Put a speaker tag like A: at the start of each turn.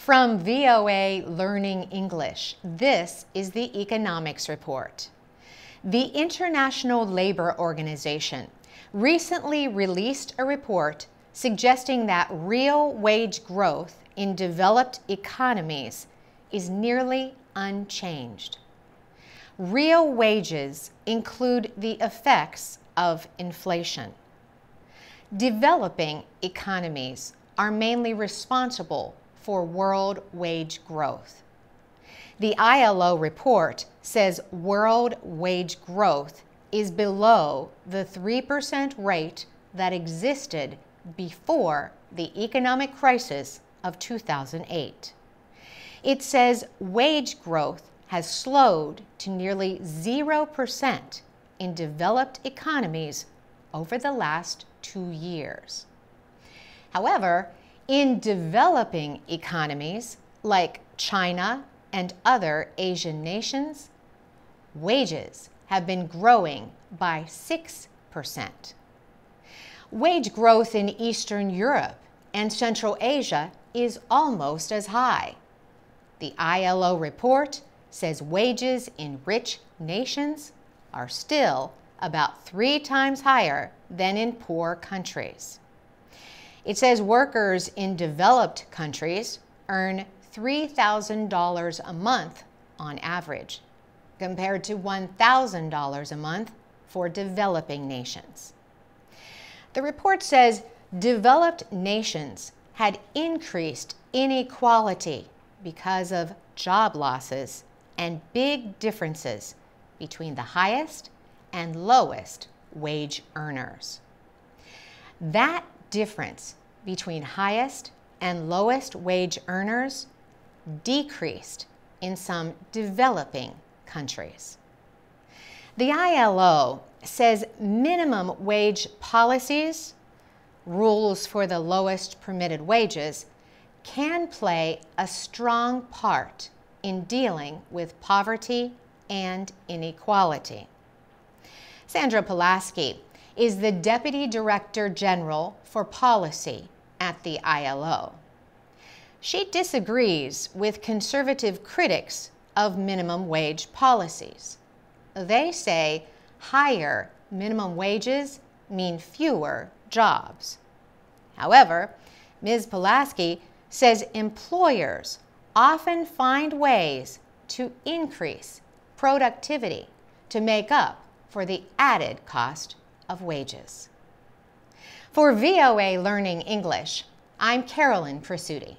A: From VOA Learning English, this is the Economics Report. The International Labor Organization recently released a report suggesting that real wage growth in developed economies is nearly unchanged. Real wages include the effects of inflation. Developing economies are mainly responsible for world wage growth. The ILO report says world wage growth is below the 3% rate that existed before the economic crisis of 2008. It says wage growth has slowed to nearly 0% in developed economies over the last 2 years. However, in developing economies like China and other Asian nations, wages have been growing by 6%. Wage growth in Eastern Europe and Central Asia is almost as high. The ILO report says wages in rich nations are still about 3 times higher than in poor countries. It says workers in developed countries earn $3,000 a month on average, compared to $1,000 a month for developing nations. The report says developed nations had increased inequality because of job losses and big differences between the highest and lowest wage earners. That difference between highest and lowest wage earners decreased in some developing countries. The ILO says minimum wage policies, rules for the lowest permitted wages, can play a strong part in dealing with poverty and inequality. Sandra Polaski is the Deputy Director General for Policy at the ILO. She disagrees with conservative critics of minimum wage policies. They say higher minimum wages mean fewer jobs. However, Ms. Polaski says employers often find ways to increase productivity to make up for the added cost of wages. For VOA Learning English, I'm Carolyn Prasuti.